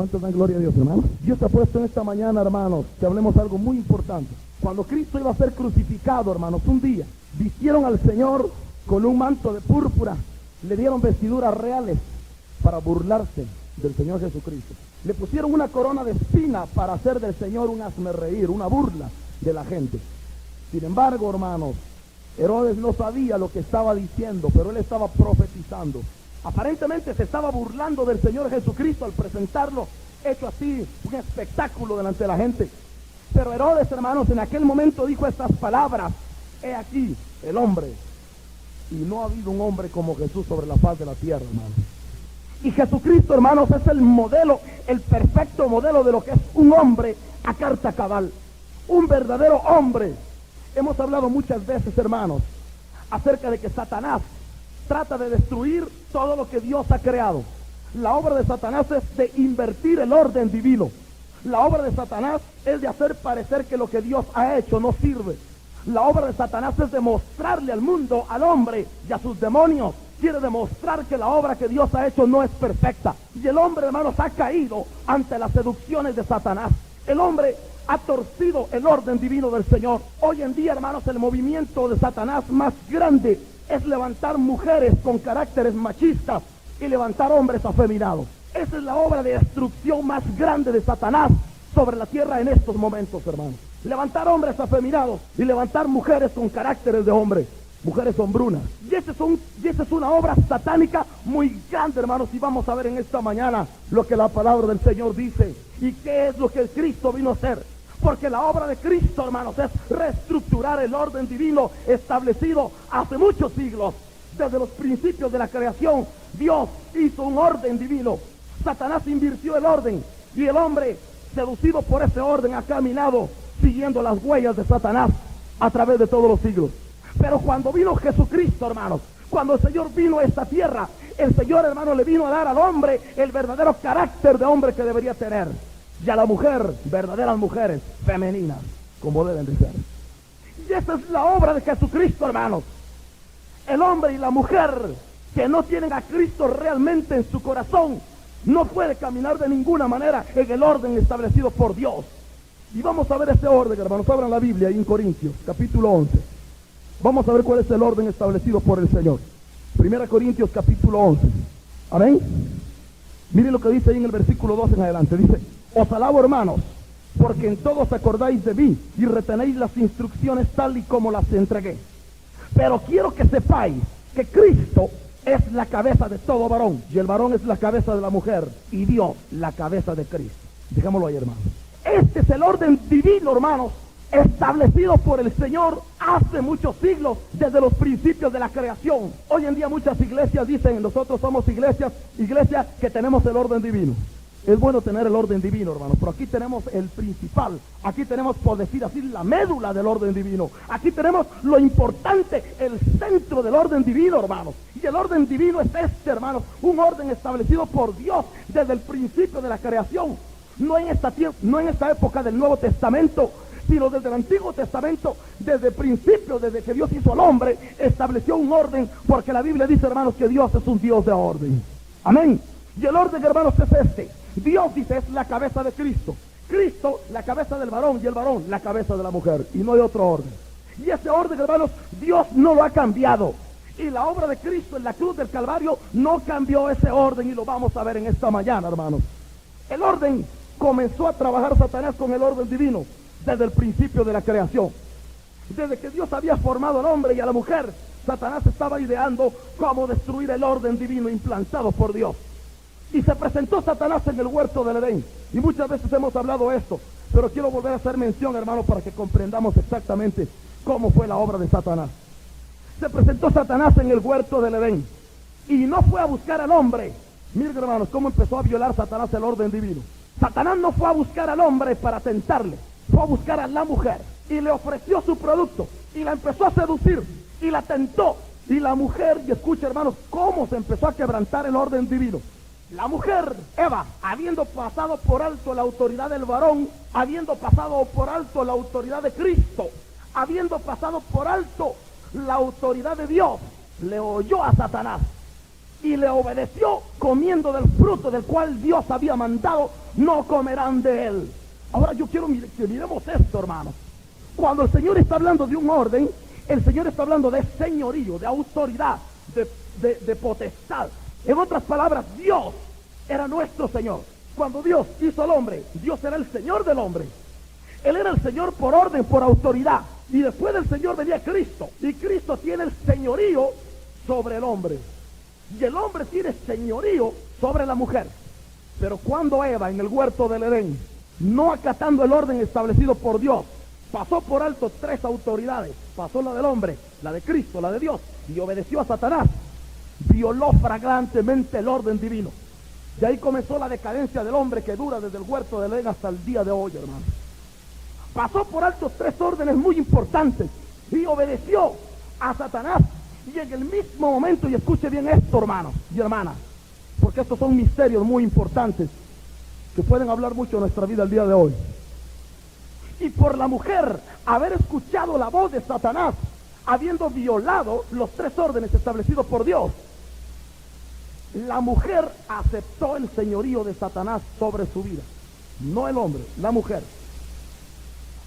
¿Cuántos dan gloria a Dios, hermanos? Dios ha puesto en esta mañana, hermanos, que hablemos algo muy importante. Cuando Cristo iba a ser crucificado, hermanos, un día, vistieron al Señor con un manto de púrpura, le dieron vestiduras reales para burlarse del Señor Jesucristo. Le pusieron una corona de espina para hacer del Señor un hazmerreír, una burla de la gente. Sin embargo, hermanos, Herodes no sabía lo que estaba diciendo, pero él estaba profetizando. Aparentemente se estaba burlando del Señor Jesucristo al presentarlo hecho así, un espectáculo delante de la gente. Pero Herodes, hermanos, en aquel momento dijo estas palabras: he aquí el hombre. Y no ha habido un hombre como Jesús sobre la faz de la tierra, hermanos. Y Jesucristo, hermanos, es el modelo, el perfecto modelo de lo que es un hombre a carta cabal, un verdadero hombre. Hemos hablado muchas veces, hermanos, acerca de que Satanás trata de destruir todo lo que Dios ha creado. La obra de Satanás es de invertir el orden divino. La obra de Satanás es de hacer parecer que lo que Dios ha hecho no sirve. La obra de Satanás es demostrarle al mundo, al hombre y a sus demonios. Quiere demostrar que la obra que Dios ha hecho no es perfecta. Y el hombre, hermanos, ha caído ante las seducciones de Satanás. El hombre ha torcido el orden divino del Señor. Hoy en día, hermanos, el movimiento de Satanás más grande es levantar mujeres con caracteres machistas y levantar hombres afeminados. Esa es la obra de destrucción más grande de Satanás sobre la tierra en estos momentos, hermanos. Levantar hombres afeminados y levantar mujeres con caracteres de hombre, mujeres hombrunas. Y esa es una obra satánica muy grande, hermanos, y vamos a ver en esta mañana lo que la palabra del Señor dice y qué es lo que Cristo vino a hacer. Porque la obra de Cristo, hermanos, es reestructurar el orden divino establecido hace muchos siglos. Desde los principios de la creación, Dios hizo un orden divino. Satanás invirtió el orden y el hombre, seducido por ese orden, ha caminado siguiendo las huellas de Satanás a través de todos los siglos. Pero cuando vino Jesucristo, hermanos, cuando el Señor vino a esta tierra, el Señor, hermano, le vino a dar al hombre el verdadero carácter de hombre que debería tener. Y a la mujer, verdaderas mujeres, femeninas, como deben de ser. Y esa es la obra de Jesucristo, hermanos. El hombre y la mujer que no tienen a Cristo realmente en su corazón, no puede caminar de ninguna manera en el orden establecido por Dios. Y vamos a ver ese orden, hermanos. Abran la Biblia ahí en Corintios, capítulo 11. Vamos a ver cuál es el orden establecido por el Señor. 1 Corintios, capítulo 11. Amén. Miren lo que dice ahí en el versículo 2 en adelante. Dice: os alabo, hermanos, porque en todo os acordáis de mí y retenéis las instrucciones tal y como las entregué. Pero quiero que sepáis que Cristo es la cabeza de todo varón, y el varón es la cabeza de la mujer, y Dios la cabeza de Cristo. Dejémoslo ahí, hermanos. Este es el orden divino, hermanos, establecido por el Señor hace muchos siglos, desde los principios de la creación. Hoy en día muchas iglesias dicen: nosotros somos iglesia que tenemos el orden divino. Es bueno tener el orden divino, hermanos, pero aquí tenemos el principal. Aquí tenemos, por decir así, la médula del orden divino. Aquí tenemos lo importante, el centro del orden divino, hermanos. Y el orden divino es este, hermanos, un orden establecido por Dios desde el principio de la creación. No en esta época del Nuevo Testamento, sino desde el Antiguo Testamento, desde el principio, desde que Dios hizo al hombre, estableció un orden, porque la Biblia dice, hermanos, que Dios es un Dios de orden. Amén. Y el orden, hermanos, es este. Dios, dice, es la cabeza de Cristo. Cristo, la cabeza del varón, y el varón, la cabeza de la mujer. Y no hay otro orden. Y ese orden, hermanos, Dios no lo ha cambiado. Y la obra de Cristo en la cruz del Calvario no cambió ese orden, y lo vamos a ver en esta mañana, hermanos. El orden comenzó a trabajar Satanás con el orden divino desde el principio de la creación. Desde que Dios había formado al hombre y a la mujer, Satanás estaba ideando cómo destruir el orden divino implantado por Dios. Y se presentó Satanás en el huerto del Edén. Y muchas veces hemos hablado esto, pero quiero volver a hacer mención, hermano, para que comprendamos exactamente cómo fue la obra de Satanás. Se presentó Satanás en el huerto del Edén y no fue a buscar al hombre. Miren, hermanos, cómo empezó a violar Satanás el orden divino. Satanás no fue a buscar al hombre para tentarle, fue a buscar a la mujer y le ofreció su producto y la empezó a seducir y la tentó. Y la mujer, y escucha, hermanos, cómo se empezó a quebrantar el orden divino. La mujer, Eva, habiendo pasado por alto la autoridad del varón, habiendo pasado por alto la autoridad de Cristo, habiendo pasado por alto la autoridad de Dios, le oyó a Satanás y le obedeció comiendo del fruto del cual Dios había mandado, no comerán de él. Ahora yo quiero que miremos esto, hermanos. Cuando el Señor está hablando de un orden, el Señor está hablando de señorío, de autoridad, de potestad. En otras palabras, Dios era nuestro Señor. Cuando Dios hizo al hombre, Dios era el Señor del hombre. Él era el Señor por orden, por autoridad. Y después del Señor venía Cristo. Y Cristo tiene el señorío sobre el hombre. Y el hombre tiene señorío sobre la mujer. Pero cuando Eva en el huerto del Edén, no acatando el orden establecido por Dios, pasó por alto tres autoridades, pasó la del hombre, la de Cristo, la de Dios, y obedeció a Satanás, violó flagrantemente el orden divino. De ahí comenzó la decadencia del hombre que dura desde el huerto del Edén hasta el día de hoy, hermano. Pasó por alto tres órdenes muy importantes y obedeció a Satanás. Y en el mismo momento, y escuche bien esto, hermanos y hermanas, porque estos son misterios muy importantes que pueden hablar mucho de nuestra vida el día de hoy. Y por la mujer haber escuchado la voz de Satanás, habiendo violado los tres órdenes establecidos por Dios, la mujer aceptó el señorío de Satanás sobre su vida. No el hombre, la mujer.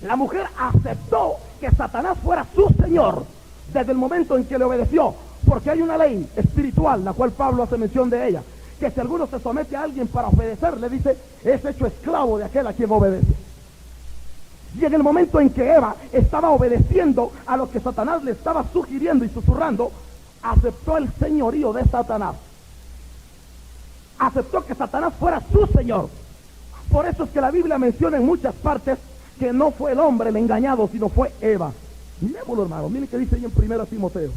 La mujer aceptó que Satanás fuera su señor desde el momento en que le obedeció, porque hay una ley espiritual, la cual Pablo hace mención de ella, que si alguno se somete a alguien para obedecer, le dice, es hecho esclavo de aquel a quien obedece. Y en el momento en que Eva estaba obedeciendo a lo que Satanás le estaba sugiriendo y susurrando, aceptó el señorío de Satanás. Aceptó que Satanás fuera su señor. Por eso es que la Biblia menciona en muchas partes que no fue el hombre el engañado, sino fue Eva. Mirémoslo, hermano, miren que dice ahí en 1 Timoteo.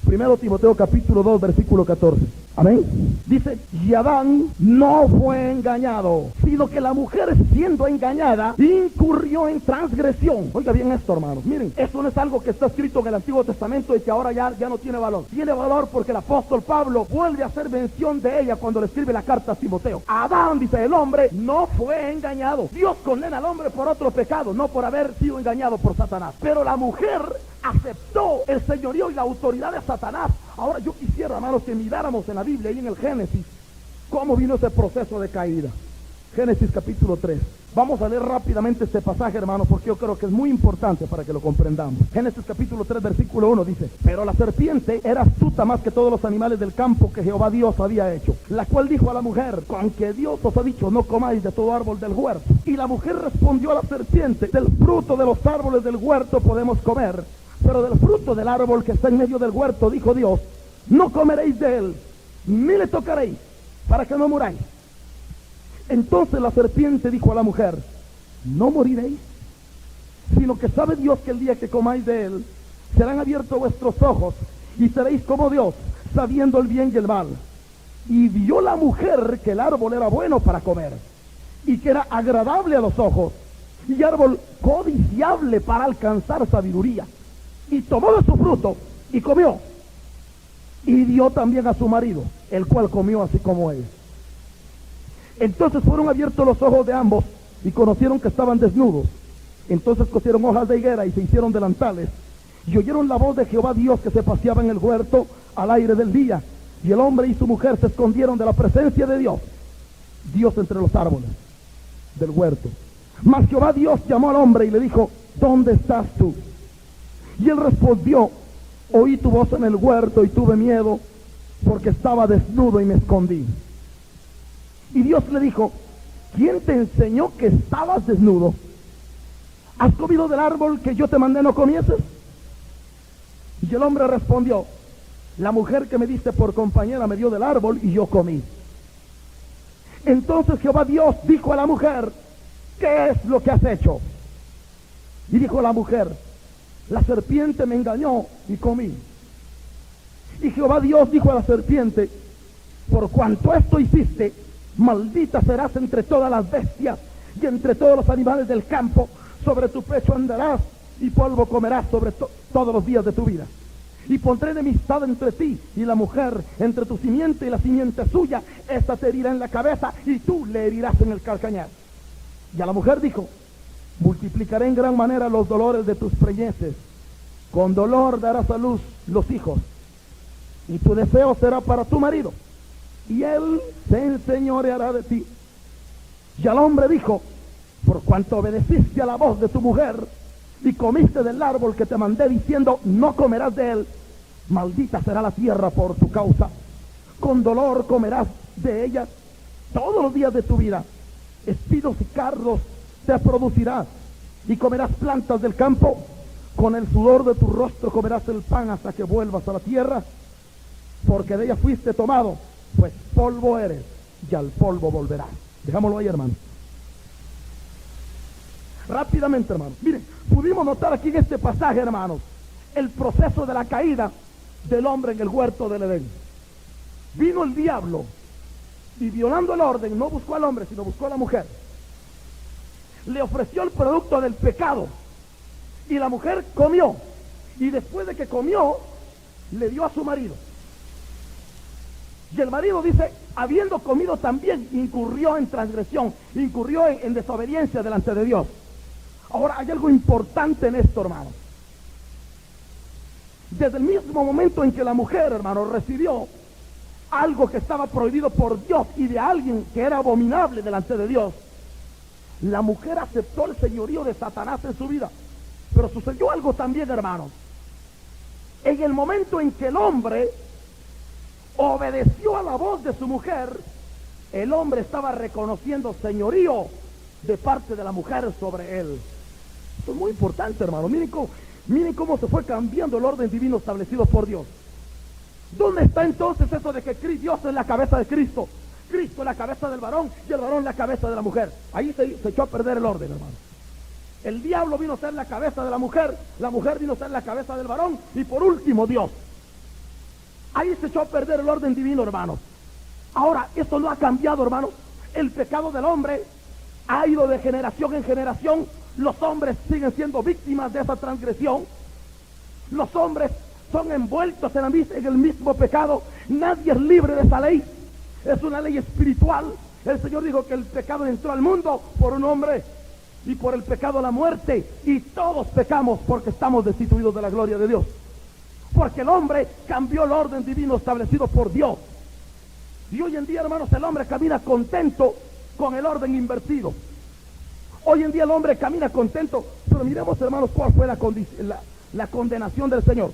1 Timoteo capítulo 2, versículo 14. Amén. Dice, y Adán no fue engañado, sino que la mujer, siendo engañada, incurrió en transgresión. Oiga bien esto, hermanos. Miren, eso no es algo que está escrito en el Antiguo Testamento y que ahora ya no tiene valor. Tiene valor porque el apóstol Pablo vuelve a hacer mención de ella cuando le escribe la carta a Timoteo. Adán, dice, el hombre no fue engañado. Dios condena al hombre por otro pecado, no por haber sido engañado por Satanás. Pero la mujer aceptó el señorío y la autoridad de Satanás. Ahora yo quisiera, hermanos, que miráramos en la Biblia y en el Génesis cómo vino ese proceso de caída. Génesis capítulo 3. Vamos a leer rápidamente este pasaje, hermanos, porque yo creo que es muy importante para que lo comprendamos. Génesis capítulo 3, versículo 1 dice, pero la serpiente era astuta más que todos los animales del campo que Jehová Dios había hecho, la cual dijo a la mujer, con que Dios os ha dicho, no comáis de todo árbol del huerto. Y la mujer respondió a la serpiente, del fruto de los árboles del huerto podemos comer, pero del fruto del árbol que está en medio del huerto, dijo Dios, no comeréis de él, ni le tocaréis, para que no muráis. Entonces la serpiente dijo a la mujer, no moriréis, sino que sabe Dios que el día que comáis de él, serán abiertos vuestros ojos, y seréis como Dios, sabiendo el bien y el mal. Y vio la mujer que el árbol era bueno para comer, y que era agradable a los ojos, y árbol codiciable para alcanzar sabiduría. Y tomó de su fruto, y comió, y dio también a su marido, el cual comió así como él. Entonces fueron abiertos los ojos de ambos, y conocieron que estaban desnudos. Entonces cosieron hojas de higuera, y se hicieron delantales, y oyeron la voz de Jehová Dios que se paseaba en el huerto al aire del día. Y el hombre y su mujer se escondieron de la presencia de Dios entre los árboles del huerto. Mas Jehová Dios llamó al hombre y le dijo, ¿dónde estás tú? Y él respondió, oí tu voz en el huerto y tuve miedo, porque estaba desnudo y me escondí. Y Dios le dijo, ¿quién te enseñó que estabas desnudo? ¿Has comido del árbol que yo te mandé no comieses? Y el hombre respondió, la mujer que me diste por compañera me dio del árbol y yo comí. Entonces Jehová Dios dijo a la mujer, ¿qué es lo que has hecho? Y dijo la mujer, la serpiente me engañó y comí. Y Jehová Dios dijo a la serpiente, por cuanto esto hiciste, maldita serás entre todas las bestias y entre todos los animales del campo. Sobre tu pecho andarás y polvo comerás sobre todos los días de tu vida. Y pondré enemistad entre ti y la mujer, entre tu simiente y la simiente suya. Esta te herirá en la cabeza y tú le herirás en el calcañar. Y a la mujer dijo, multiplicaré en gran manera los dolores de tus preñeces. Con dolor darás a luz los hijos. y tu deseo será para tu marido, y él se enseñoreará de ti. Y al hombre dijo: por cuanto obedeciste a la voz de tu mujer y comiste del árbol que te mandé diciendo, no comerás de él, maldita será la tierra por tu causa. Con dolor comerás de ella todos los días de tu vida. Espinos y cardos te producirás, y comerás plantas del campo. Con el sudor de tu rostro comerás el pan hasta que vuelvas a la tierra, porque de ella fuiste tomado, pues polvo eres, y al polvo volverás. Dejámoslo ahí, hermano. Rápidamente, hermanos. Miren, pudimos notar aquí en este pasaje, hermanos, el proceso de la caída del hombre en el huerto del Edén. Vino el diablo y, violando el orden, no buscó al hombre, sino buscó a la mujer. Le ofreció el producto del pecado y la mujer comió, y después de que comió le dio a su marido, y el marido dice, habiendo comido también, incurrió en transgresión, incurrió en desobediencia delante de Dios. Ahora hay algo importante en esto, hermano. Desde el mismo momento en que la mujer, hermano, recibió algo que estaba prohibido por Dios y de alguien que era abominable delante de Dios, la mujer aceptó el señorío de Satanás en su vida. Pero sucedió algo también, hermanos. En el momento en que el hombre obedeció a la voz de su mujer, el hombre estaba reconociendo señorío de parte de la mujer sobre él. Esto es muy importante, hermano. Miren cómo se fue cambiando el orden divino establecido por Dios. ¿Dónde está entonces eso de que Dios es la cabeza de Cristo? Cristo es la cabeza del varón y el varón la cabeza de la mujer. Ahí se echó a perder el orden, hermano. El diablo vino a ser la cabeza de la mujer vino a ser la cabeza del varón, y por último Dios. Ahí se echó a perder el orden divino, hermanos. Ahora, esto no ha cambiado, hermanos. El pecado del hombre ha ido de generación en generación. Los hombres siguen siendo víctimas de esa transgresión. Los hombres son envueltos en el mismo pecado. Nadie es libre de esa ley. Es una ley espiritual. El Señor dijo que el pecado entró al mundo por un hombre, y por el pecado la muerte, y todos pecamos porque estamos destituidos de la gloria de Dios. Porque el hombre cambió el orden divino establecido por Dios. Y hoy en día, hermanos, el hombre camina contento con el orden invertido. Hoy en día el hombre camina contento. Pero miremos, hermanos, cuál fue la condenación del Señor.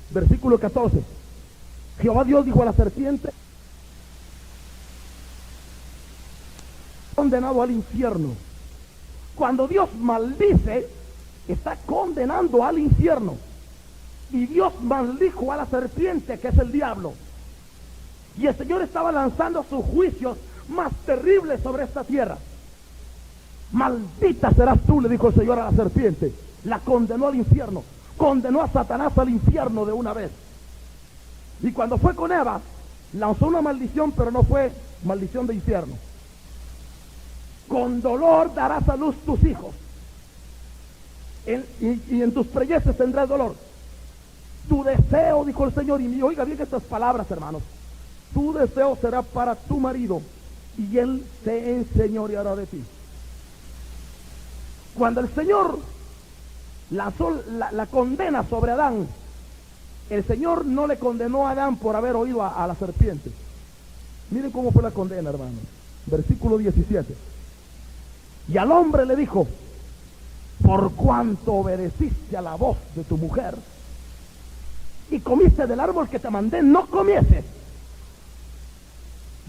Versículo 14. Jehová Dios dijo a la serpiente: condenado al infierno. Cuando Dios maldice, está condenando al infierno. Y Dios maldijo a la serpiente, que es el diablo. Y el Señor estaba lanzando sus juicios más terribles sobre esta tierra. Maldita serás tú, le dijo el Señor a la serpiente. La condenó al infierno. Condenó a Satanás al infierno de una vez. Y cuando fue con Eva, lanzó una maldición, pero no fue maldición de infierno. Con dolor darás a luz tus hijos, y en tus preñeces tendrás dolor. Tu deseo, dijo el Señor, y oiga bien estas palabras, hermanos, tu deseo será para tu marido, y él se enseñoreará de ti. Cuando el Señor lanzó la condena sobre Adán, el Señor no le condenó a Adán por haber oído a la serpiente. Miren cómo fue la condena, hermanos. Versículo 17. Y al hombre le dijo: por cuanto obedeciste a la voz de tu mujer y comiste del árbol que te mandé no comieses,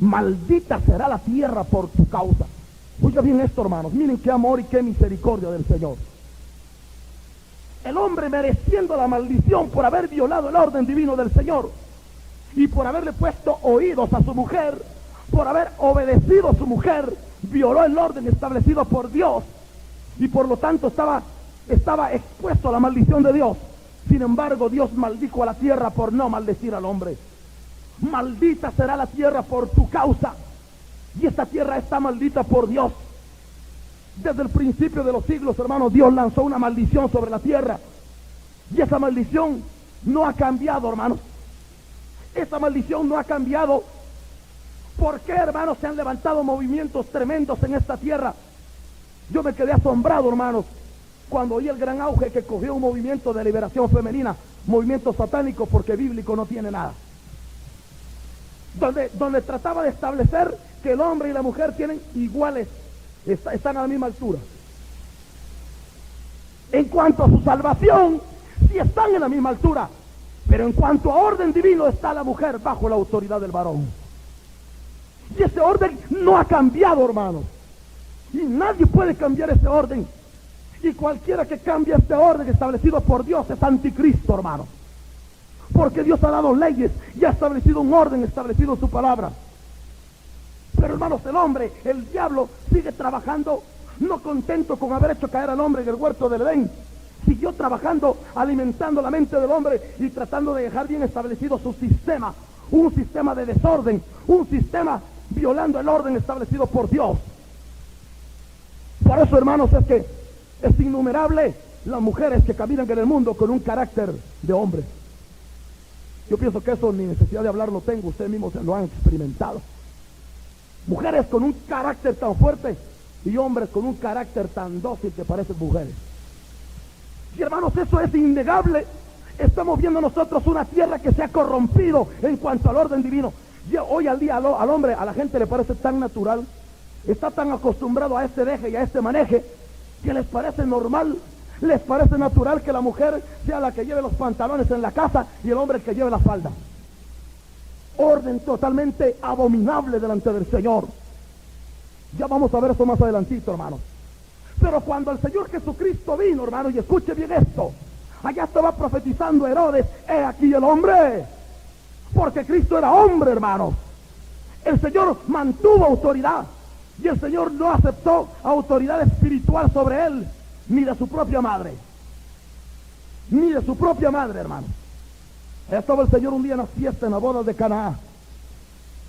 maldita será la tierra por tu causa. Oiga bien esto, hermanos. Miren qué amor y qué misericordia del Señor. El hombre, mereciendo la maldición por haber violado el orden divino del Señor y por haberle puesto oídos a su mujer, por haber obedecido a su mujer, violó el orden establecido por Dios, y por lo tanto estaba expuesto a la maldición de Dios. Sin embargo, Dios maldijo a la tierra por no maldecir al hombre. Maldita será la tierra por tu causa. Y esta tierra está maldita por Dios. Desde el principio de los siglos, hermanos, Dios lanzó una maldición sobre la tierra, y esa maldición no ha cambiado, hermanos. Esa maldición no ha cambiado. ¿Por qué, hermanos, se han levantado movimientos tremendos en esta tierra? Yo me quedé asombrado, hermanos, cuando oí el gran auge que cogió un movimiento de liberación femenina movimiento satánico, porque bíblico no tiene nada. Donde trataba de establecer que el hombre y la mujer tienen iguales, están a la misma altura. En cuanto a su salvación, sí están en la misma altura, pero en cuanto a orden divino, está la mujer bajo la autoridad del varón. Y ese orden no ha cambiado, hermanos, y nadie puede cambiar ese orden. Y cualquiera que cambie este orden establecido por Dios es anticristo, hermano. Porque Dios ha dado leyes y ha establecido un orden establecido en su palabra. Pero, hermanos, el hombre, el diablo, sigue trabajando, no contento con haber hecho caer al hombre en el huerto del Edén. Siguió trabajando, alimentando la mente del hombre y tratando de dejar bien establecido su sistema. Un sistema de desorden, un sistema violando el orden establecido por Dios. Por eso, hermanos, es que es innumerable las mujeres que caminan en el mundo con un carácter de hombre. Yo pienso que eso ni necesidad de hablarlo tengo, ustedes mismos lo han experimentado. Mujeres con un carácter tan fuerte y hombres con un carácter tan dócil que parecen mujeres. Y hermanos, eso es innegable. Estamos viendo nosotros una tierra que se ha corrompido en cuanto al orden divino. Y hoy al día al hombre, a la gente le parece tan natural, está tan acostumbrado a este deje y a este maneje, que les parece normal, les parece natural que la mujer sea la que lleve los pantalones en la casa y el hombre el que lleve la falda. Orden totalmente abominable delante del Señor. Ya vamos a ver eso más adelantito, hermanos. Pero cuando el Señor Jesucristo vino, hermano, y escuche bien esto, allá estaba profetizando Herodes, he aquí el hombre, porque Cristo era hombre, hermanos. El Señor mantuvo autoridad, y el Señor no aceptó autoridad espiritual sobre él, ni de su propia madre. Ni de su propia madre, hermano. Allá estaba el Señor un día en la fiesta, en la boda de Canaá.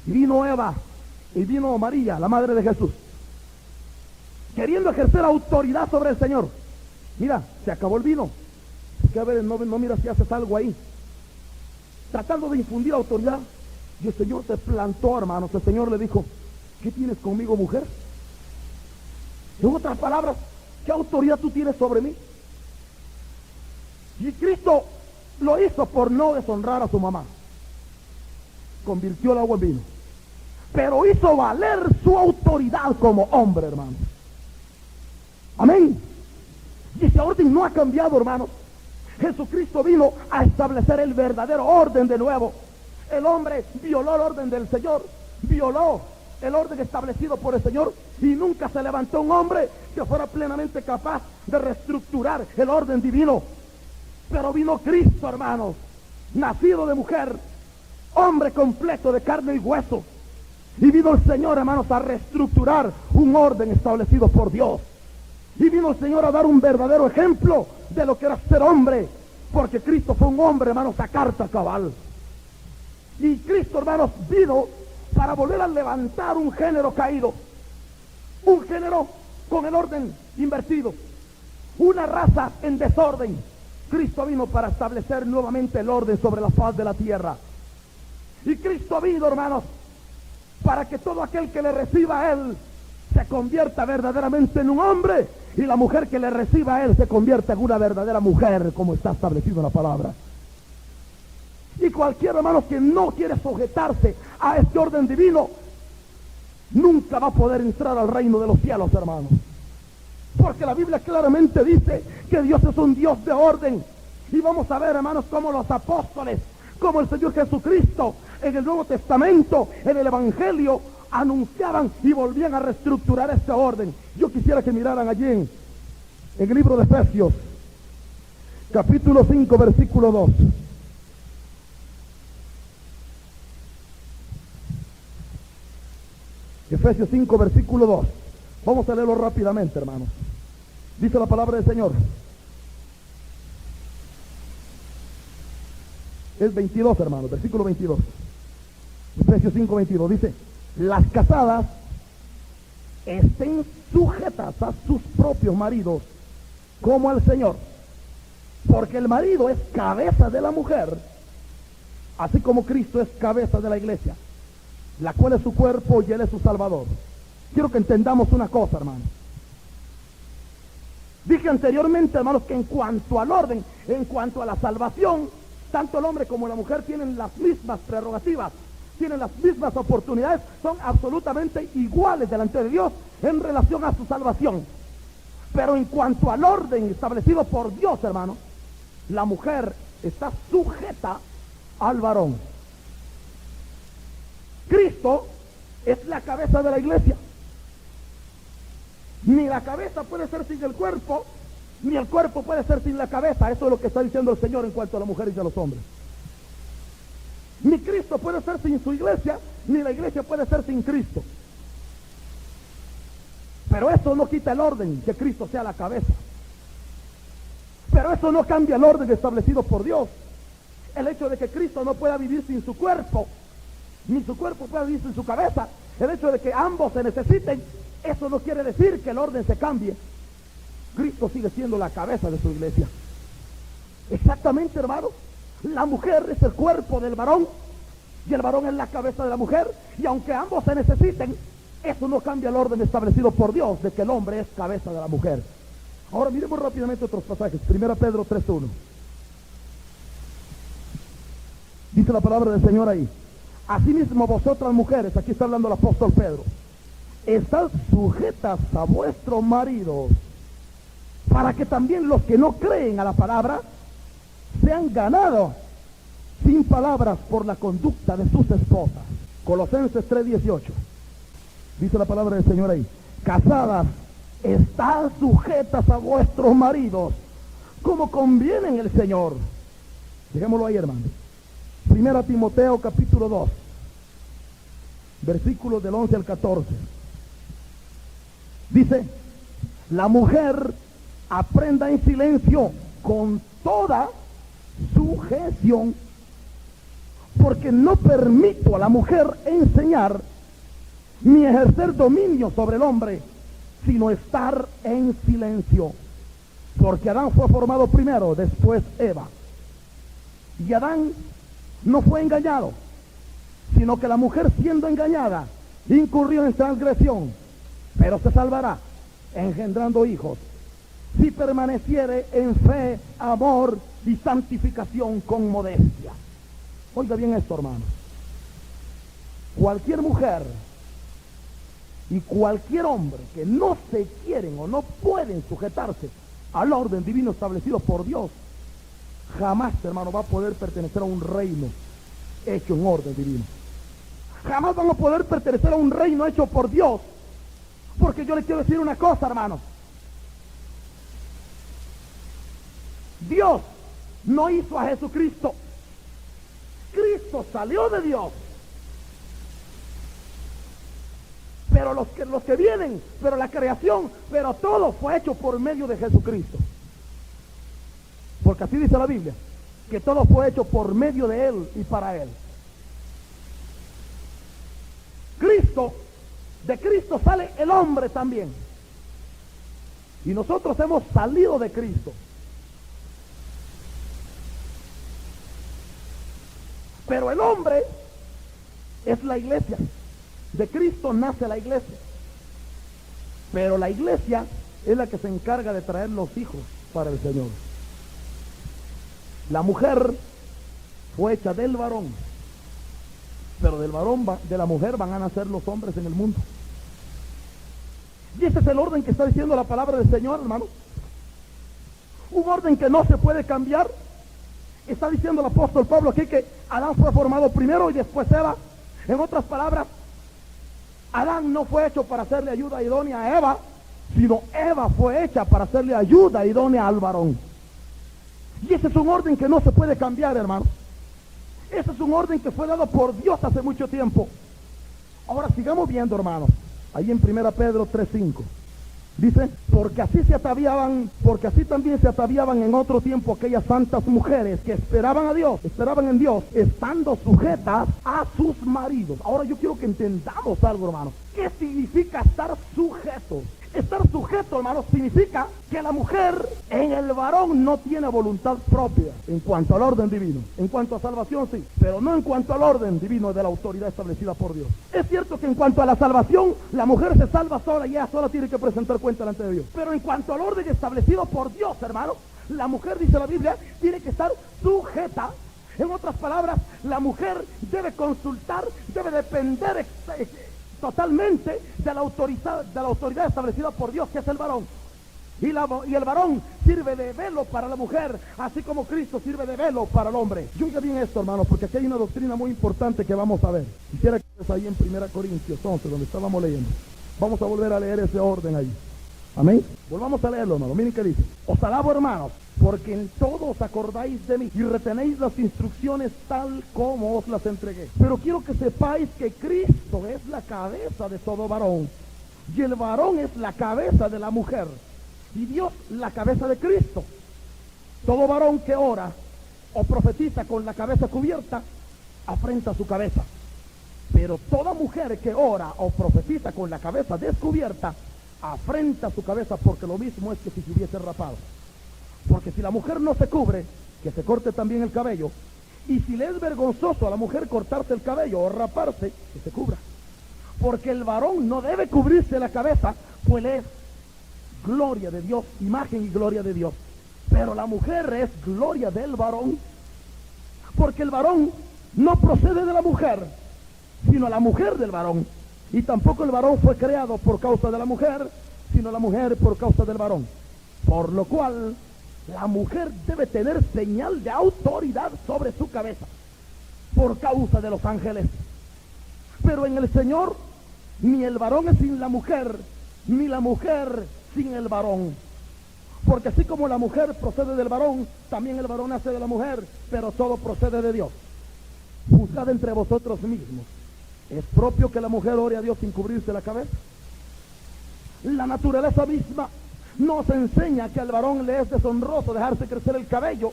Y vino Eva, y vino María, la madre de Jesús, queriendo ejercer autoridad sobre el Señor. Mira, se acabó el vino. Que a ver, no mira si haces algo ahí. Tratando de infundir autoridad. Y el Señor se plantó, hermanos. El Señor le dijo, ¿qué tienes conmigo, mujer? En otras palabras, ¿qué autoridad tú tienes sobre mí? Y Cristo lo hizo por no deshonrar a su mamá. Convirtió el agua en vino. Pero hizo valer su autoridad como hombre, hermano. Amén. Y ese orden no ha cambiado, hermanos. Jesucristo vino a establecer el verdadero orden de nuevo. El hombre violó el orden del Señor, violó el orden establecido por el Señor, y nunca se levantó un hombre que fuera plenamente capaz de reestructurar el orden divino. Pero vino Cristo, hermanos, nacido de mujer, hombre completo de carne y hueso, y vino el Señor, hermanos, a reestructurar un orden establecido por Dios. Y vino el Señor a dar un verdadero ejemplo de lo que era ser hombre, porque Cristo fue un hombre, hermanos, a carta cabal. Y Cristo, hermanos, vino para volver a levantar un género caído, un género con el orden invertido, una raza en desorden. Cristo vino para establecer nuevamente el orden sobre la faz de la tierra. Y Cristo vino, hermanos, para que todo aquel que le reciba a Él se convierta verdaderamente en un hombre, y la mujer que le reciba a Él se convierta en una verdadera mujer, como está establecido en la palabra. Y cualquier hermano que no quiere sujetarse a este orden divino, nunca va a poder entrar al reino de los cielos, hermanos. Porque la Biblia claramente dice que Dios es un Dios de orden. Y vamos a ver, hermanos, cómo los apóstoles, como el Señor Jesucristo, en el Nuevo Testamento, en el Evangelio, anunciaban y volvían a reestructurar este orden. Yo quisiera que miraran allí en el libro de Efesios, capítulo 5, versículo 2. Efesios 5, versículo 2. Vamos a leerlo rápidamente, hermanos. Dice la palabra del Señor. Es 22, hermanos, versículo 22. Efesios 5, 22. Dice, las casadas estén sujetas a sus propios maridos como al Señor, porque el marido es cabeza de la mujer, así como Cristo es cabeza de la iglesia, la cual es su cuerpo y Él es su Salvador. Quiero que entendamos una cosa, hermanos. Dije anteriormente, hermanos, que en cuanto al orden, en cuanto a la salvación, tanto el hombre como la mujer tienen las mismas prerrogativas, tienen las mismas oportunidades, son absolutamente iguales delante de Dios en relación a su salvación. Pero en cuanto al orden establecido por Dios, hermano, la mujer está sujeta al varón. Cristo es la cabeza de la iglesia. Ni la cabeza puede ser sin el cuerpo, ni el cuerpo puede ser sin la cabeza. Eso es lo que está diciendo el Señor en cuanto a las mujeres y a los hombres. Ni Cristo puede ser sin su iglesia, ni la iglesia puede ser sin Cristo. Pero eso no quita el orden, que Cristo sea la cabeza. Pero eso no cambia el orden establecido por Dios. El hecho de que Cristo no pueda vivir sin su cuerpo, ni su cuerpo pueda vivir sin su cabeza, el hecho de que ambos se necesiten, eso no quiere decir que el orden se cambie. Cristo sigue siendo la cabeza de su iglesia. Exactamente, hermano. La mujer es el cuerpo del varón y el varón es la cabeza de la mujer. Y aunque ambos se necesiten, eso no cambia el orden establecido por Dios de que el hombre es cabeza de la mujer. Ahora miremos rápidamente otros pasajes. 1 Pedro 3:1. Dice la palabra del Señor ahí: asimismo vosotras mujeres, aquí está hablando el apóstol Pedro, estad sujetas a vuestros maridos, para que también los que no creen a la palabra sean ganados sin palabras por la conducta de sus esposas. Colosenses 3:18. Dice la palabra del Señor ahí: casadas, estad sujetas a vuestros maridos, como conviene en el Señor. Dejémoslo ahí, hermano. 1 Timoteo capítulo 2, versículos del 11 al 14. Dice: la mujer aprenda en silencio con toda sujeción, porque no permito a la mujer enseñar ni ejercer dominio sobre el hombre, sino estar en silencio. Porque Adán fue formado primero, después Eva. Y Adán no fue engañado, sino que la mujer, siendo engañada, incurrió en transgresión, pero se salvará engendrando hijos, si permaneciere en fe, amor y santificación con modestia. Oiga bien esto, hermano. Cualquier mujer y cualquier hombre que no se quieren o no pueden sujetarse al orden divino establecido por Dios, jamás, hermano, va a poder pertenecer a un reino hecho en orden divino. Jamás van a poder pertenecer a un reino hecho por Dios. Porque yo le quiero decir una cosa, hermano. Dios no hizo a Jesucristo. Cristo salió de Dios. Pero los que vienen, pero la creación, pero todo fue hecho por medio de Jesucristo. Porque así dice la Biblia, que todo fue hecho por medio de Él y para Él. Cristo, de Cristo sale el hombre también. Y nosotros hemos salido de Cristo. Pero el hombre es la iglesia. De Cristo nace la iglesia. Pero la iglesia es la que se encarga de traer los hijos para el Señor. La mujer fue hecha del varón, pero del varón, de la mujer van a nacer los hombres en el mundo. Y ese es el orden que está diciendo la palabra del Señor, hermano. Un orden que no se puede cambiar. Está diciendo el apóstol Pablo aquí que Adán fue formado primero y después Eva. En otras palabras, Adán no fue hecho para hacerle ayuda idónea a Eva, sino Eva fue hecha para hacerle ayuda idónea al varón. Y ese es un orden que no se puede cambiar, hermano. Ese es un orden que fue dado por Dios hace mucho tiempo. Ahora sigamos viendo, hermanos. Ahí en 1 Pedro 3:5. Dice: porque así también se ataviaban en otro tiempo aquellas santas mujeres que esperaban a Dios, esperaban en Dios, estando sujetas a sus maridos. Ahora yo quiero que entendamos algo, hermano. ¿Qué significa estar sujeto? Estar sujeto, hermano, significa que la mujer en el varón no tiene voluntad propia en cuanto al orden divino. En cuanto a salvación, sí, pero no en cuanto al orden divino de la autoridad establecida por Dios. Es cierto que en cuanto a la salvación, la mujer se salva sola y ella sola tiene que presentar cuenta delante de Dios. Pero en cuanto al orden establecido por Dios, hermano, la mujer, dice la Biblia, tiene que estar sujeta En otras palabras, la mujer debe consultar, debe depender totalmente de la autoridad establecida por Dios, que es el varón. Y el varón sirve de velo para la mujer, así como Cristo sirve de velo para el hombre. Y oiga bien esto, hermano, porque aquí hay una doctrina muy importante que vamos a ver. Quisiera que estés ahí en 1 Corintios 11, donde estábamos leyendo. Vamos a volver a leer ese orden ahí. Amén. Volvamos a leerlo, hermano. Miren qué dice. Os alabo, hermanos, porque en todo os acordáis de mí y retenéis las instrucciones tal como os las entregué. Pero quiero que sepáis que Cristo es la cabeza de todo varón, y el varón es la cabeza de la mujer, y Dios la cabeza de Cristo. Todo varón que ora o profetiza con la cabeza cubierta, afrenta su cabeza. Pero toda mujer que ora o profetiza con la cabeza descubierta, afrenta su cabeza, porque lo mismo es que si se hubiese rapado. Porque si la mujer no se cubre, que se corte también el cabello. Y si le es vergonzoso a la mujer cortarse el cabello o raparse, que se cubra. Porque el varón no debe cubrirse la cabeza, pues es gloria de Dios, imagen y gloria de Dios. Pero la mujer es gloria del varón, porque el varón no procede de la mujer, sino la mujer del varón. Y tampoco el varón fue creado por causa de la mujer, sino la mujer por causa del varón. Por lo cual, la mujer debe tener señal de autoridad sobre su cabeza, por causa de los ángeles. Pero en el Señor, ni el varón es sin la mujer, ni la mujer sin el varón. Porque así como la mujer procede del varón, también el varón nace de la mujer, pero todo procede de Dios. Juzgad entre vosotros mismos. ¿Es propio que la mujer ore a Dios sin cubrirse la cabeza? La naturaleza misma nos enseña que al varón le es deshonroso dejarse crecer el cabello.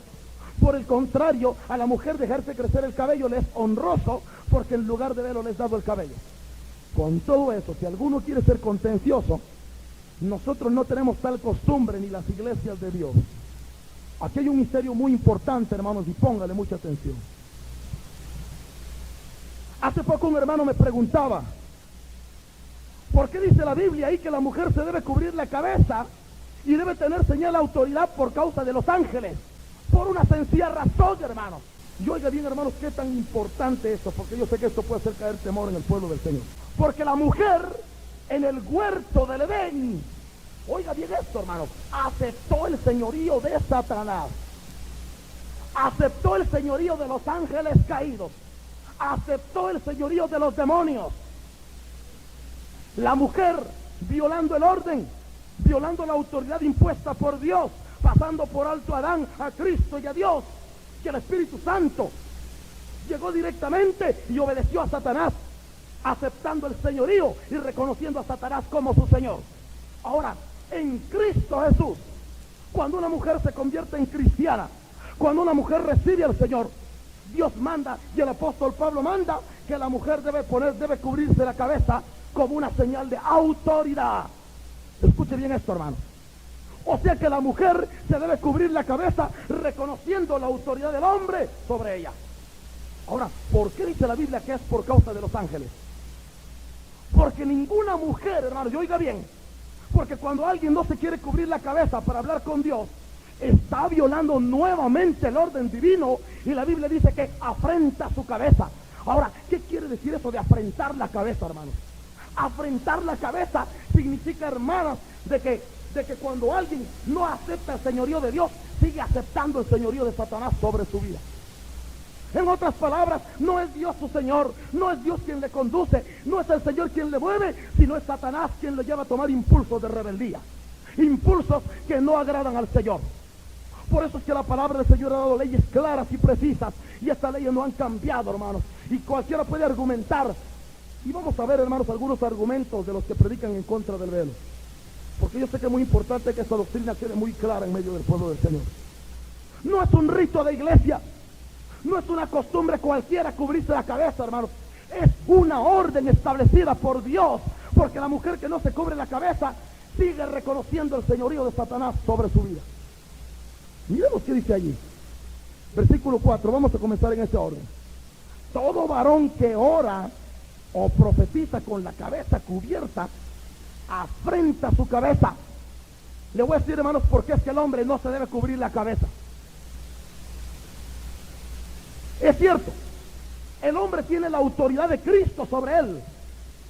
Por el contrario, a la mujer dejarse crecer el cabello le es honroso, porque en lugar de velo le es dado el cabello. Con todo eso, si alguno quiere ser contencioso, nosotros no tenemos tal costumbre ni las iglesias de Dios. Aquí hay un misterio muy importante, hermanos, y póngale mucha atención. Hace poco un hermano me preguntaba, ¿por qué dice la Biblia ahí que la mujer se debe cubrir la cabeza y debe tener señal de autoridad por causa de los ángeles? Por una sencilla razón, hermanos. Y oiga bien, hermanos, qué tan importante esto, porque yo sé que esto puede hacer caer temor en el pueblo del Señor. Porque la mujer en el huerto del Edén, oiga bien esto, hermanos, aceptó el señorío de Satanás, aceptó el señorío de los ángeles caídos, aceptó el señorío de los demonios. La mujer, violando el orden, violando la autoridad impuesta por Dios, pasando por alto a Adán, a Cristo y a Dios, que el Espíritu Santo llegó directamente y obedeció a Satanás, aceptando el señorío y reconociendo a Satanás como su Señor. Ahora, en Cristo Jesús, cuando una mujer se convierte en cristiana, cuando una mujer recibe al Señor, Dios manda, y el apóstol Pablo manda, que la mujer debe cubrirse la cabeza como una señal de autoridad. Escuche bien esto, hermano. O sea que la mujer se debe cubrir la cabeza reconociendo la autoridad del hombre sobre ella. Ahora, ¿por qué dice la Biblia que es por causa de los ángeles? Porque ninguna mujer, hermano, y oiga bien, porque cuando alguien no se quiere cubrir la cabeza para hablar con Dios, está violando nuevamente el orden divino, y la Biblia dice que afrenta su cabeza. Ahora, ¿qué quiere decir eso de afrentar la cabeza, hermanos? Afrentar la cabeza significa, hermanos, de que cuando alguien no acepta el señorío de Dios, sigue aceptando el señorío de Satanás sobre su vida. En otras palabras, no es Dios su Señor, no es Dios quien le conduce, no es el Señor quien le mueve, sino es Satanás quien le lleva a tomar impulsos de rebeldía, impulsos que no agradan al Señor. Por eso es que la palabra del Señor ha dado leyes claras y precisas, y estas leyes no han cambiado, hermanos, y cualquiera puede argumentar. Y vamos a ver, hermanos, algunos argumentos de los que predican en contra del velo, porque yo sé que es muy importante que esta doctrina quede muy clara en medio del pueblo del Señor. No es un rito de iglesia, no es una costumbre cualquiera cubrirse la cabeza, hermanos. Es una orden establecida por Dios, porque la mujer que no se cubre la cabeza sigue reconociendo el señorío de Satanás sobre su vida. Miremos qué dice allí. Versículo 4, vamos a comenzar en ese orden. Todo varón que ora o profetiza con la cabeza cubierta, afrenta su cabeza. Le voy a decir, hermanos, por qué es que el hombre no se debe cubrir la cabeza. Es cierto, el hombre tiene la autoridad de Cristo sobre él,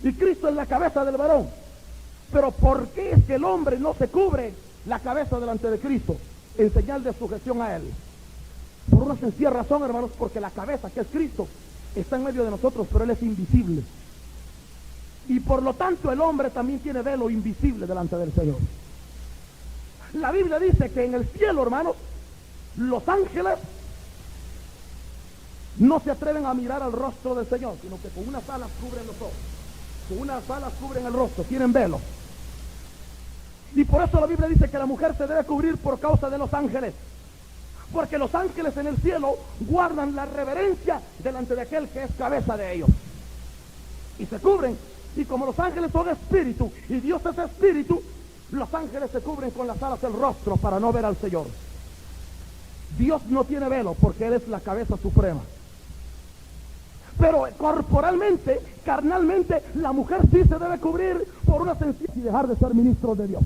y Cristo es la cabeza del varón. Pero ¿por qué es que el hombre no se cubre la cabeza delante de Cristo en señal de sujeción a él? Por una sencilla razón, hermanos, porque la cabeza, que es Cristo, está en medio de nosotros, pero él es invisible. Y por lo tanto el hombre también tiene velo invisible delante del Señor. La Biblia dice que en el cielo, hermanos, los ángeles no se atreven a mirar al rostro del Señor, sino que con unas alas cubren los ojos, con unas alas cubren el rostro, tienen velo. Y por eso la Biblia dice que la mujer se debe cubrir por causa de los ángeles, porque los ángeles en el cielo guardan la reverencia delante de aquel que es cabeza de ellos, y se cubren. Y como los ángeles son espíritu y Dios es espíritu, los ángeles se cubren con las alas del rostro para no ver al Señor. Dios no tiene velo porque Él es la cabeza suprema. Pero corporalmente, carnalmente, la mujer sí se debe cubrir por una sencilla y dejar de ser ministros de Dios.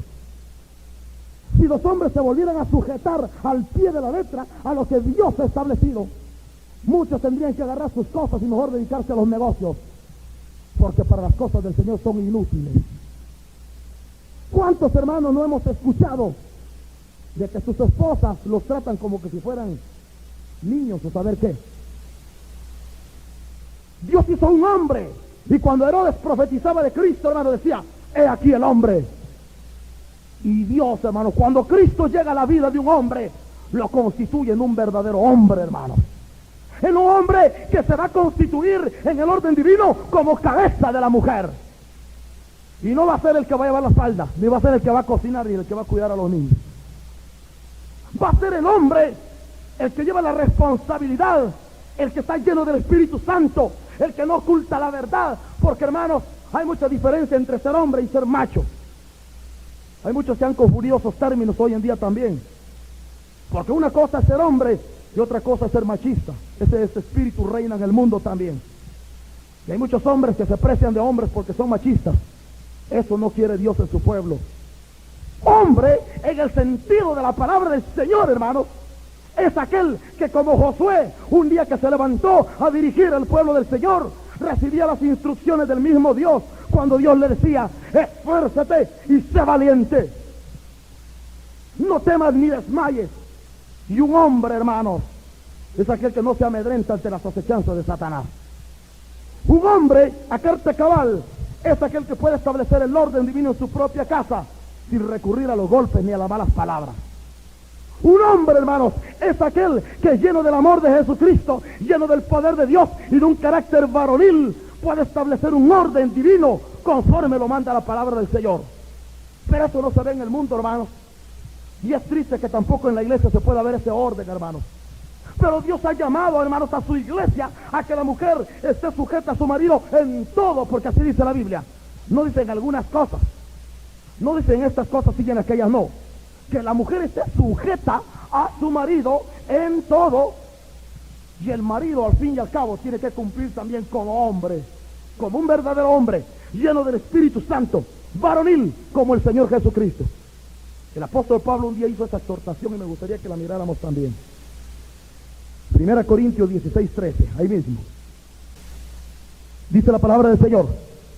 Si los hombres se volvieran a sujetar al pie de la letra a lo que Dios ha establecido, muchos tendrían que agarrar sus cosas y mejor dedicarse a los negocios, porque para las cosas del Señor son inútiles. ¿Cuántos hermanos no hemos escuchado de que sus esposas los tratan como que si fueran niños o saber qué? Dios hizo un hombre, y cuando Herodes profetizaba de Cristo, hermano, decía: he aquí el hombre. Y Dios, hermano, cuando Cristo llega a la vida de un hombre, lo constituye en un verdadero hombre, hermano, en un hombre que se va a constituir en el orden divino como cabeza de la mujer. Y no va a ser el que va a llevar la falda, ni va a ser el que va a cocinar, ni el que va a cuidar a los niños. Va a ser el hombre el que lleva la responsabilidad, el que está lleno del Espíritu Santo, el que no oculta la verdad. Porque, hermanos, hay mucha diferencia entre ser hombre y ser macho. Hay muchos que han confundido esos términos hoy en día también, porque una cosa es ser hombre y otra cosa es ser machista. Ese espíritu reina en el mundo también, y hay muchos hombres que se precian de hombres porque son machistas. Eso no quiere Dios en su pueblo. Hombre, en el sentido de la palabra del Señor, hermanos, es aquel que, como Josué, un día que se levantó a dirigir al pueblo del Señor, recibía las instrucciones del mismo Dios, cuando Dios le decía: esfuérzate y sé valiente, no temas ni desmayes. Y un hombre, hermanos, es aquel que no se amedrenta ante las acechanzas de Satanás. Un hombre, a carta cabal, es aquel que puede establecer el orden divino en su propia casa sin recurrir a los golpes ni a las malas palabras. Un hombre, hermanos, es aquel que, lleno del amor de Jesucristo, lleno del poder de Dios y de un carácter varonil, puede establecer un orden divino conforme lo manda la palabra del Señor. Pero eso no se ve en el mundo, hermanos, y es triste que tampoco en la iglesia se pueda ver ese orden, hermanos. Pero Dios ha llamado, hermanos, a su iglesia a que la mujer esté sujeta a su marido en todo, porque así dice la Biblia. No dice en algunas cosas, no dice en estas cosas y en aquellas no. Que la mujer esté sujeta a su marido en todo, y el marido al fin y al cabo tiene que cumplir también como hombre, como un verdadero hombre, lleno del Espíritu Santo, varonil como el Señor Jesucristo. El apóstol Pablo un día hizo esta exhortación y me gustaría que la miráramos también. 1 Corintios 16:13, ahí mismo. Dice la palabra del Señor: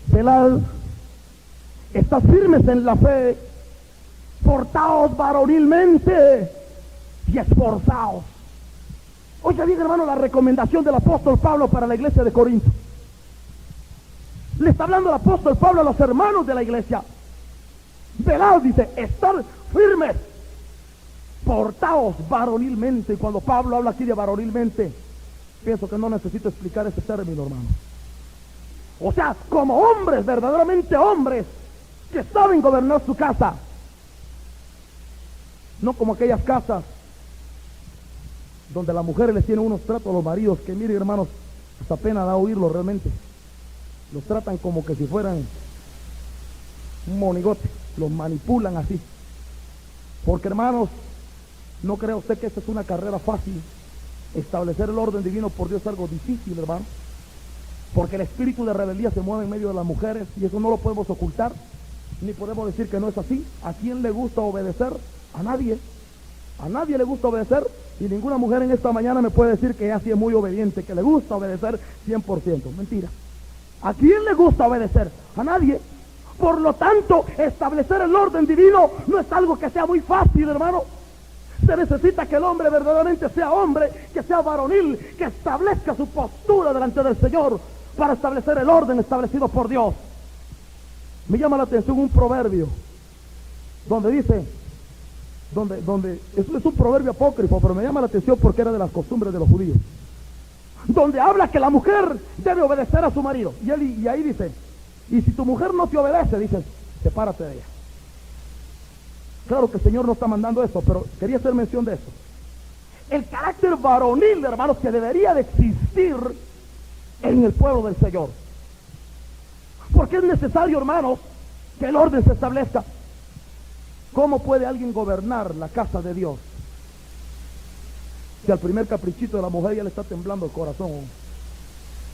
velad, estad firmes en la fe, portaos varonilmente y esforzaos. Oiga bien, hermano, la recomendación del apóstol Pablo para la iglesia de Corinto. Le está hablando el apóstol Pablo a los hermanos de la iglesia. Velad, dice, estad firmes, portaos varonilmente. Y cuando Pablo habla aquí de varonilmente, pienso que no necesito explicar ese término, hermano. O sea, como hombres, verdaderamente hombres, que saben gobernar su casa. No como aquellas casas donde las mujeres les tienen unos tratos a los maridos que, miren, hermanos, hasta pena da oírlo realmente. Los tratan como que si fueran un monigote, los manipulan así. Porque, hermanos, no crea usted que esta es una carrera fácil. Establecer el orden divino por Dios es algo difícil, hermano, porque el espíritu de rebeldía se mueve en medio de las mujeres, y eso no lo podemos ocultar, ni podemos decir que no es así. ¿A quién le gusta obedecer? A nadie. A nadie le gusta obedecer. Y ninguna mujer en esta mañana me puede decir que ella sí es muy obediente, que le gusta obedecer 100%. Mentira. ¿A quién le gusta obedecer? A nadie. Por lo tanto, establecer el orden divino no es algo que sea muy fácil, hermano. Se necesita que el hombre verdaderamente sea hombre, que sea varonil, que establezca su postura delante del Señor para establecer el orden establecido por Dios. Me llama la atención un proverbio donde dice, es un proverbio apócrifo, pero me llama la atención porque era de las costumbres de los judíos, donde habla que la mujer debe obedecer a su marido. Y ahí dice, y si tu mujer no te obedece, dice, sepárate de ella. Claro que el Señor no está mandando eso, pero quería hacer mención de eso. El carácter varonil, hermanos, que debería de existir en el pueblo del Señor. Porque es necesario, hermanos, que el orden se establezca. ¿Cómo puede alguien gobernar la casa de Dios si al primer caprichito de la mujer ya le está temblando el corazón?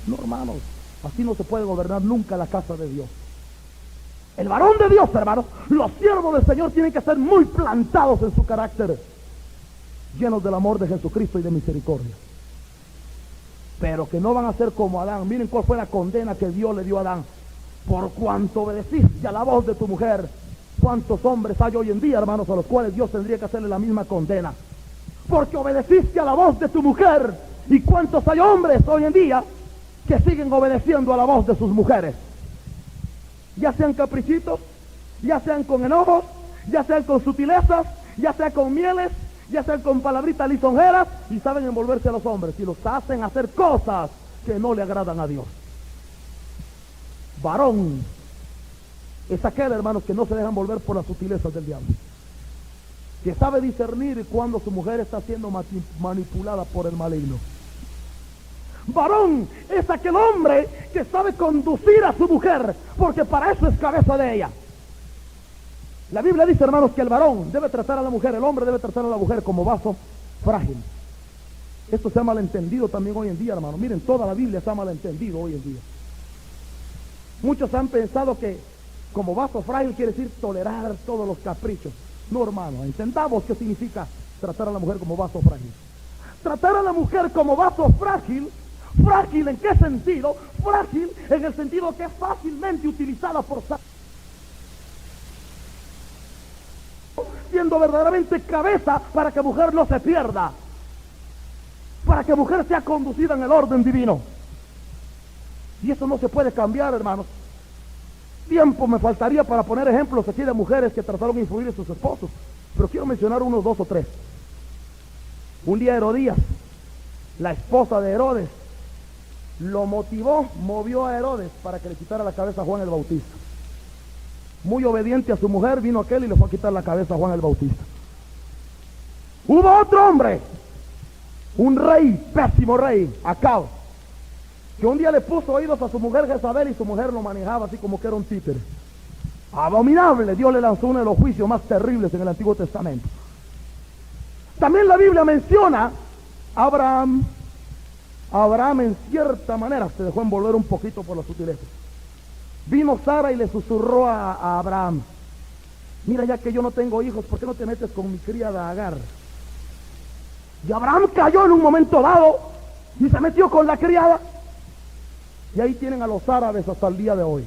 No, hermanos, así no se puede gobernar nunca la casa de Dios. El varón de Dios, hermanos, los siervos del Señor tienen que ser muy plantados en su carácter, llenos del amor de Jesucristo y de misericordia. Pero que no van a ser como Adán. Miren cuál fue la condena que Dios le dio a Adán. Por cuanto obedeciste a la voz de tu mujer. ¿Cuántos hombres hay hoy en día, hermanos, a los cuales Dios tendría que hacerle la misma condena? Porque obedeciste a la voz de tu mujer. ¿Y cuántos hay hombres hoy en día que siguen obedeciendo a la voz de sus mujeres? Ya sean caprichitos, ya sean con enojos, ya sean con sutilezas, ya sean con mieles, ya sean con palabritas lisonjeras, y saben envolverse a los hombres y los hacen hacer cosas que no le agradan a Dios. Varón es aquel, hermanos, que no se dejan envolver por las sutilezas del diablo, que sabe discernir cuando su mujer está siendo manipulada por el maligno. Varón es aquel hombre que sabe conducir a su mujer, porque para eso es cabeza de ella. La Biblia dice, hermanos, que el varón debe tratar a la mujer, el hombre debe tratar a la mujer como vaso frágil. Esto se ha malentendido también hoy en día, hermano. Miren, toda la Biblia se ha malentendido hoy en día. Muchos han pensado que como vaso frágil quiere decir tolerar todos los caprichos. No, hermano, entendamos qué significa tratar a la mujer como vaso frágil. Tratar a la mujer como vaso frágil. ¿Frágil en qué sentido? Frágil en el sentido que es fácilmente utilizada por Satanás, siendo verdaderamente cabeza para que mujer no se pierda, para que mujer sea conducida en el orden divino. Y eso no se puede cambiar, hermanos. Tiempo me faltaría para poner ejemplos aquí de mujeres que trataron de influir en sus esposos, pero quiero mencionar unos 2 o 3. Un día Herodías, la esposa de Herodes, lo movió a Herodes para que le quitara la cabeza a Juan el Bautista. Muy obediente a su mujer, vino aquel y le fue a quitar la cabeza a Juan el Bautista. Hubo otro hombre, un rey, pésimo rey, Acab, que un día le puso oídos a su mujer Jezabel y su mujer lo manejaba así como que era un títere. Abominable. Dios le lanzó uno de los juicios más terribles en el Antiguo Testamento. También la Biblia menciona a Abraham. Abraham en cierta manera se dejó envolver un poquito por la sutileza. Vino Sara y le susurró a Abraham: mira, ya que yo no tengo hijos, ¿por qué no te metes con mi criada Agar? Y Abraham cayó en un momento dado y se metió con la criada. Y ahí tienen a los árabes hasta el día de hoy.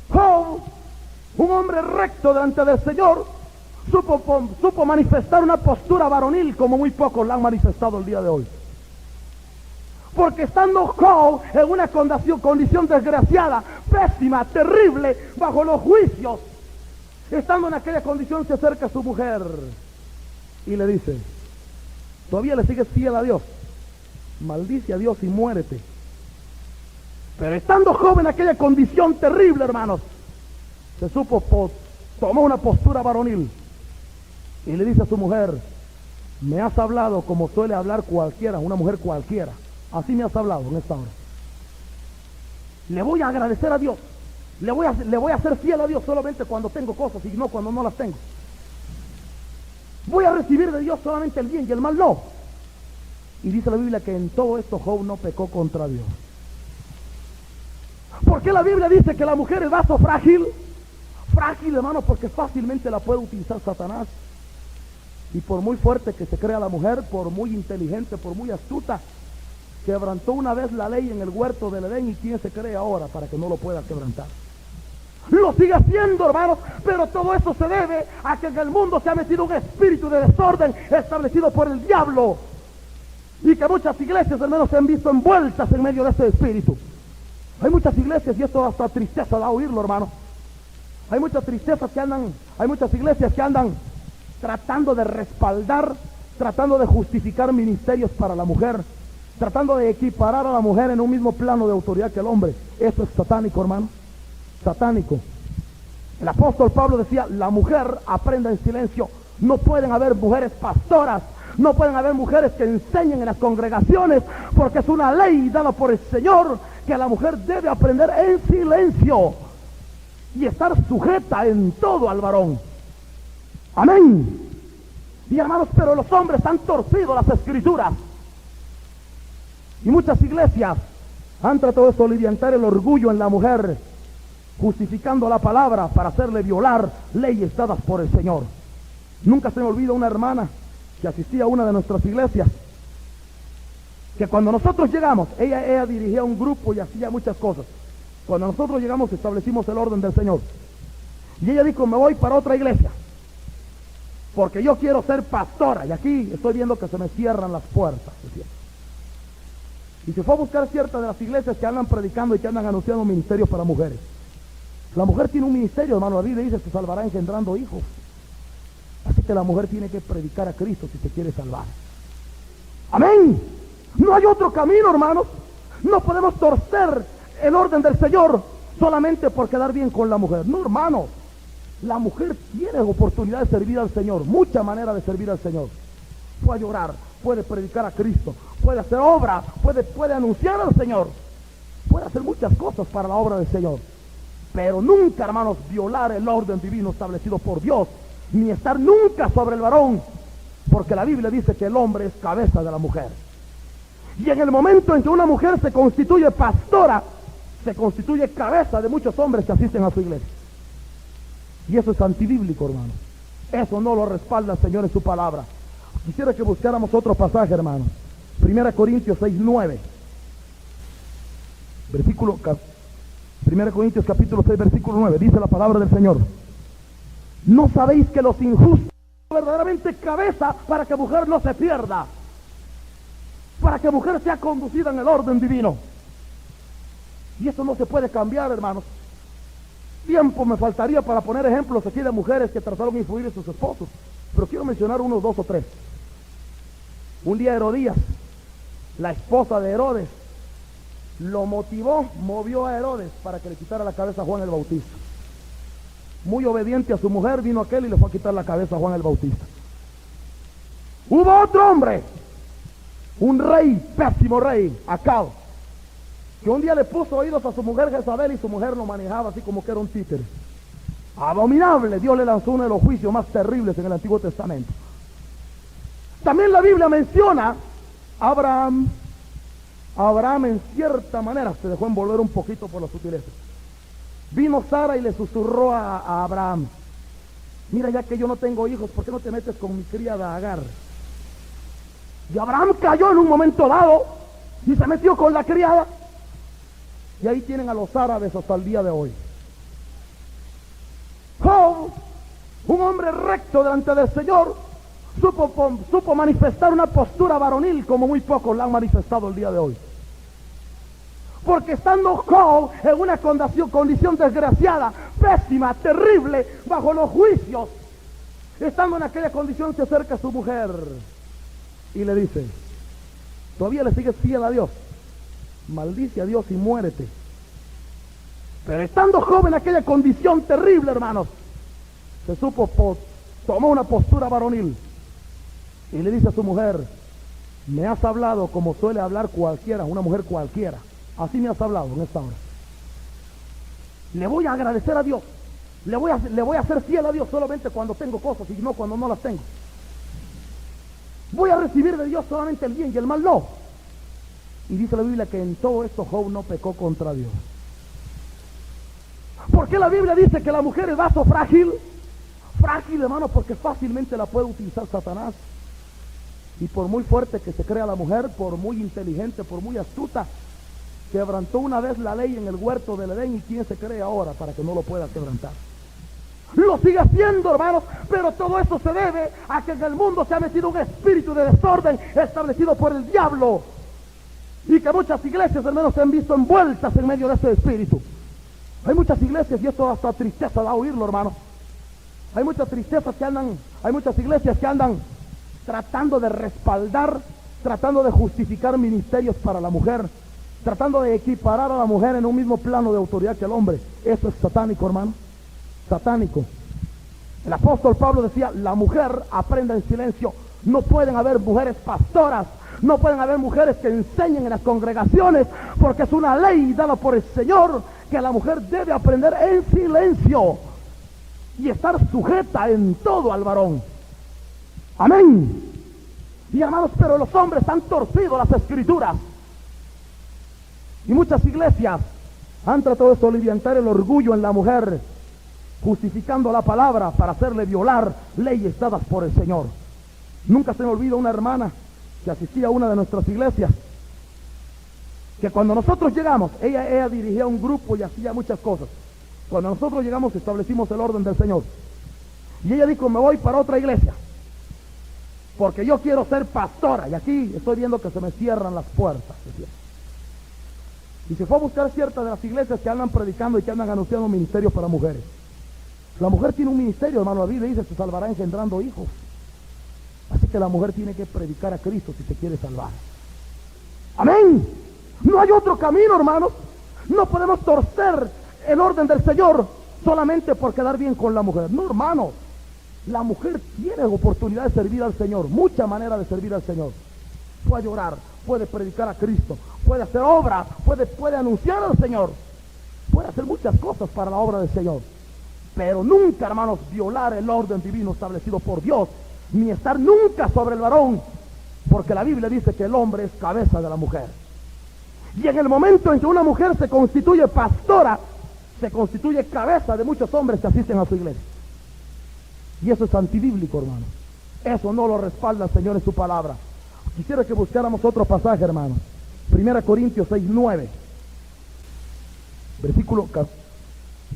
Job, un hombre recto delante del Señor, supo manifestar una postura varonil como muy pocos la han manifestado el día de hoy. Porque estando Job en una condición desgraciada, pésima, terrible, bajo los juicios, estando en aquella condición, se acerca a su mujer y le dice: ¿todavía le sigues fiel a Dios? Maldice a Dios y muérete. Pero estando Job en aquella condición terrible, hermanos, tomó una postura varonil y le dice a su mujer: me has hablado como suele hablar cualquiera, una mujer cualquiera. Así me has hablado en esta hora. Le voy a agradecer a Dios. Le voy a ser fiel a Dios solamente cuando tengo cosas y no cuando no las tengo. Voy a recibir de Dios solamente el bien y el mal no. Y dice la Biblia que en todo esto Job no pecó contra Dios. ¿Por qué la Biblia dice que la mujer es vaso frágil? Frágil, hermano, porque fácilmente la puede utilizar Satanás. Y por muy fuerte que se crea la mujer, por muy inteligente, por muy astuta, quebrantó una vez la ley en el huerto del Edén. ¿Y quién se cree ahora para que no lo pueda quebrantar? Lo sigue haciendo, hermanos, pero todo eso se debe a que en el mundo se ha metido un espíritu de desorden establecido por el diablo, y que muchas iglesias, hermanos, se han visto envueltas en medio de ese espíritu. Hay muchas iglesias, y esto hasta tristeza da a oírlo, hermano. Hay muchas iglesias que andan tratando de respaldar, tratando de justificar ministerios para la mujer, tratando de equiparar a la mujer en un mismo plano de autoridad que el hombre. Eso es satánico, hermano. Satánico. El apóstol Pablo decía: la mujer aprenda en silencio. No pueden haber mujeres pastoras, no pueden haber mujeres que enseñen en las congregaciones, porque es una ley dada por el Señor que la mujer debe aprender en silencio y estar sujeta en todo al varón. Amén. Y hermanos, pero los hombres han torcido las escrituras, y muchas iglesias han tratado de soliviantar el orgullo en la mujer, justificando la palabra para hacerle violar leyes dadas por el Señor. Nunca se me olvida una hermana que asistía a una de nuestras iglesias, que cuando nosotros llegamos, ella dirigía un grupo y hacía muchas cosas. Cuando nosotros llegamos, establecimos el orden del Señor, y ella dijo: me voy para otra iglesia, porque yo quiero ser pastora, y aquí estoy viendo que se me cierran las puertas. Y se fue a buscar ciertas de las iglesias que andan predicando y que andan anunciando ministerios para mujeres. La mujer tiene un ministerio, hermano. La Biblia dice: se salvará engendrando hijos. Así que la mujer tiene que predicar a Cristo si se quiere salvar. Amén. No hay otro camino, hermanos. No podemos torcer el orden del Señor solamente por quedar bien con la mujer. No, hermano. La mujer tiene oportunidad de servir al Señor, mucha manera de servir al Señor. Puede llorar, puede predicar a Cristo, puede hacer obra, puede anunciar al Señor, puede hacer muchas cosas para la obra del Señor. Pero nunca, hermanos, violar el orden divino establecido por Dios, ni estar nunca sobre el varón, porque la Biblia dice que el hombre es cabeza de la mujer. Y en el momento en que una mujer se constituye pastora, se constituye cabeza de muchos hombres que asisten a su iglesia. Y eso es antibíblico, hermano. Eso no lo respalda el Señor en su palabra. Quisiera que buscáramos otro pasaje, hermano. 1 Corintios 6:9. 1 Corintios capítulo 6, versículo 9. Dice la palabra del Señor: ¿no sabéis que los injustos son verdaderamente cabeza para que mujer no se pierda? Para que mujer sea conducida en el orden divino. Y eso no se puede cambiar, hermanos. Tiempo me faltaría para poner ejemplos aquí de mujeres que trataron de influir en sus esposos, pero quiero mencionar unos 2 o 3. Un día Herodías, la esposa de Herodes, movió a Herodes para que le quitara la cabeza a Juan el Bautista. Muy obediente a su mujer, vino aquel y le fue a quitar la cabeza a Juan el Bautista. Hubo otro hombre, un rey, pésimo rey, Acab, que un día le puso oídos a su mujer Jezabel, y su mujer lo manejaba así como que era un títere. Abominable. Dios le lanzó uno de los juicios más terribles en el Antiguo Testamento. También la Biblia menciona a Abraham. Abraham, en cierta manera, se dejó envolver un poquito por la sutileza. Vino Sara y le susurró a Abraham: mira, ya que yo no tengo hijos, ¿por qué no te metes con mi criada Agar? Y Abraham cayó en un momento dado y se metió con la criada. Y ahí tienen a los árabes hasta el día de hoy. Job, un hombre recto delante del Señor, supo manifestar una postura varonil como muy pocos la han manifestado el día de hoy. Porque estando Job en una condición desgraciada, pésima, terrible, bajo los juicios, estando en aquella condición, se acerca a su mujer y le dice: ¿todavía le sigues fiel a Dios? Maldice a Dios y muérete. Pero estando Job en aquella condición terrible, hermanos, tomó una postura varonil y le dice a su mujer: me has hablado como suele hablar cualquiera, una mujer cualquiera. Así me has hablado en esta hora. Le voy a agradecer a Dios, le voy a ser fiel a Dios solamente cuando tengo cosas, y no cuando no las tengo. Voy a recibir de Dios solamente el bien y el mal no. Y dice la Biblia que en todo esto Job no pecó contra Dios. ¿Por qué la Biblia dice que la mujer es vaso frágil? frágil, hermano, porque fácilmente la puede utilizar Satanás. Y por muy fuerte que se crea la mujer, por muy inteligente, por muy astuta, quebrantó una vez la ley en el huerto del Edén. ¿Y quién se cree ahora para que no lo pueda quebrantar? Lo sigue haciendo, hermanos, pero todo eso se debe a que en el mundo se ha metido un espíritu de desorden establecido por el diablo, y que muchas iglesias, hermanos, se han visto envueltas en medio de ese espíritu. Hay muchas iglesias, y esto hasta tristeza da a oírlo, hermano. Hay muchas iglesias que andan tratando de respaldar, tratando de justificar ministerios para la mujer, tratando de equiparar a la mujer en un mismo plano de autoridad que el hombre. Eso es satánico, hermano. Satánico. El apóstol Pablo decía: la mujer aprenda en silencio. No pueden haber mujeres pastoras, no pueden haber mujeres que enseñen en las congregaciones, porque es una ley dada por el Señor que la mujer debe aprender en silencio y estar sujeta en todo al varón. Amén. Y hermanos, pero los hombres han torcido las escrituras, y muchas iglesias han tratado de soliviantar el orgullo en la mujer, justificando la palabra para hacerle violar leyes dadas por el Señor. Nunca se me olvida una hermana que asistía a una de nuestras iglesias, que cuando nosotros llegamos, ella dirigía un grupo y hacía muchas cosas. Cuando nosotros llegamos, establecimos el orden del Señor, y ella dijo: me voy para otra iglesia, porque yo quiero ser pastora, y aquí estoy viendo que se me cierran las puertas. Y se fue a buscar ciertas de las iglesias que andan predicando y que andan anunciando ministerios para mujeres. La mujer tiene un ministerio, hermano. La Biblia dice: se salvará engendrando hijos. Así que la mujer tiene que predicar a Cristo si se quiere salvar. Amén. No hay otro camino, hermanos. No podemos torcer el orden del Señor solamente por quedar bien con la mujer. No, hermano. La mujer tiene oportunidad de servir al Señor, mucha manera de servir al Señor. Puede llorar, puede predicar a Cristo, puede hacer obra, puede anunciar al Señor, puede hacer muchas cosas para la obra del Señor. Pero nunca, hermanos, violar el orden divino establecido por Dios, ni estar nunca sobre el varón, porque la Biblia dice que el hombre es cabeza de la mujer. Y en el momento en que una mujer se constituye pastora, se constituye cabeza de muchos hombres que asisten a su iglesia. Y eso es antibíblico, hermano. Eso no lo respalda el Señor en su palabra. Quisiera que buscáramos otro pasaje, hermano. 1 Corintios 6:9.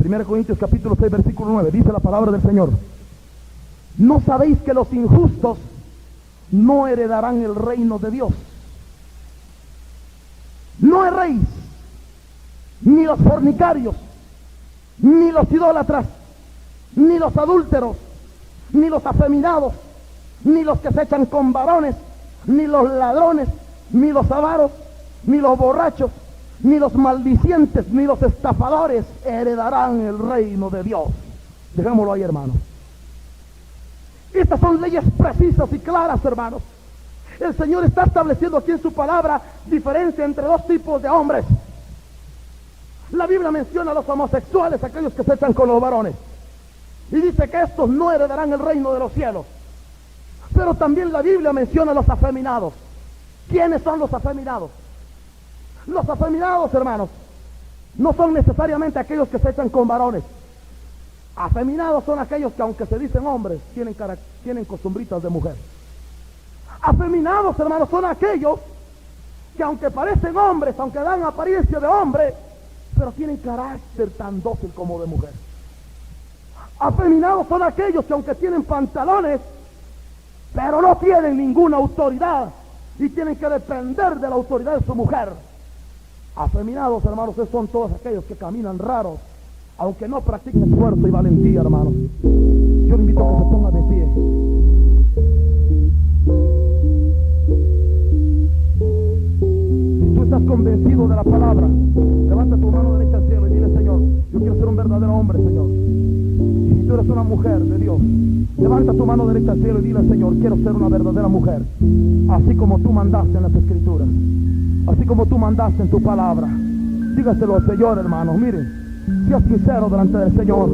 1 Corintios capítulo 6, versículo 9. Dice la palabra del Señor: ¿no sabéis que los injustos no heredarán el reino de Dios? No erréis, ni los fornicarios, ni los idólatras, ni los adúlteros, ni los afeminados, ni los que se echan con varones, ni los ladrones, ni los avaros, ni los borrachos, ni los maldicientes, ni los estafadores heredarán el reino de Dios. Dejémoslo ahí, hermanos. Estas son leyes precisas y claras, hermanos. El Señor está estableciendo aquí en su palabra diferencia entre dos tipos de hombres. La Biblia menciona a los homosexuales, aquellos que se echan con los varones, y dice que estos no heredarán el reino de los cielos. Pero también la Biblia menciona a los afeminados. ¿Quiénes son los afeminados? Los afeminados, hermanos, no son necesariamente aquellos que se echan con varones. Afeminados son aquellos que, aunque se dicen hombres, tienen costumbritas de mujer. Afeminados, hermanos, son aquellos que, aunque parecen hombres, aunque dan apariencia de hombre, pero tienen carácter tan dócil como de mujer. Afeminados son aquellos que, aunque tienen pantalones, pero no tienen ninguna autoridad y tienen que depender de la autoridad de su mujer. Afeminados, hermanos, son todos aquellos que caminan raros, aunque no practiquen esfuerzo y valentía, hermanos. Yo le invito a que se ponga de pie. Si tú estás convencido de la palabra, levanta tu mano derecha al cielo y dile: Señor, yo quiero ser un verdadero hombre, Señor. Y si tú eres una mujer de Dios, levanta tu mano derecha al cielo y dile: Señor, quiero ser una verdadera mujer, así como tú mandaste en las Escrituras, así como tú mandaste en tu palabra. Dígaselo al Señor, hermanos. Miren, sea sincero delante del Señor.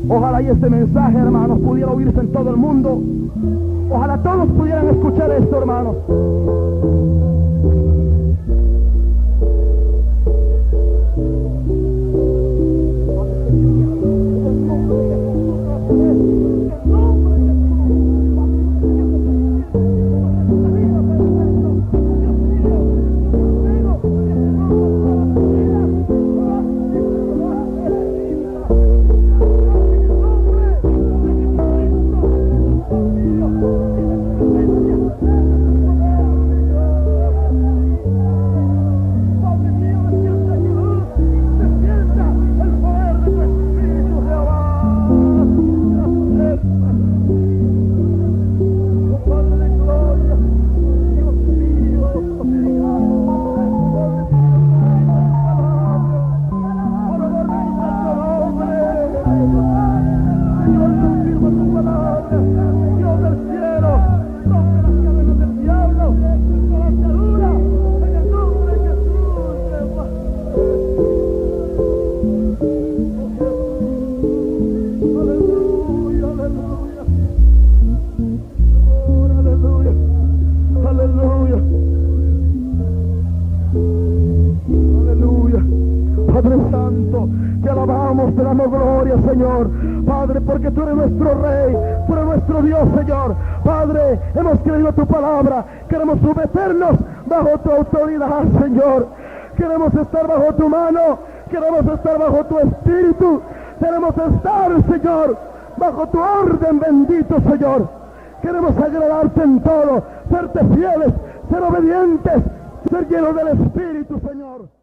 Ojalá y este mensaje, hermanos, pudiera oírse en todo el mundo. Ojalá todos pudieran escuchar esto, hermanos. Dios del cielo, rompe las cadenas del diablo, con la atadura, en el nombre de Jesús. Aleluya, aleluya. Oh, aleluya, aleluya. Aleluya. Padre Santo, te alabamos, te damos gloria, Señor. Padre, porque tú eres nuestro Rey, tú eres nuestro Dios, Señor. Padre, hemos creído tu palabra, queremos someternos bajo tu autoridad, Señor. Queremos estar bajo tu mano, queremos estar bajo tu espíritu, queremos estar, Señor, bajo tu orden, bendito Señor. Queremos agradarte en todo, serte fieles, ser obedientes, ser llenos del Espíritu, Señor.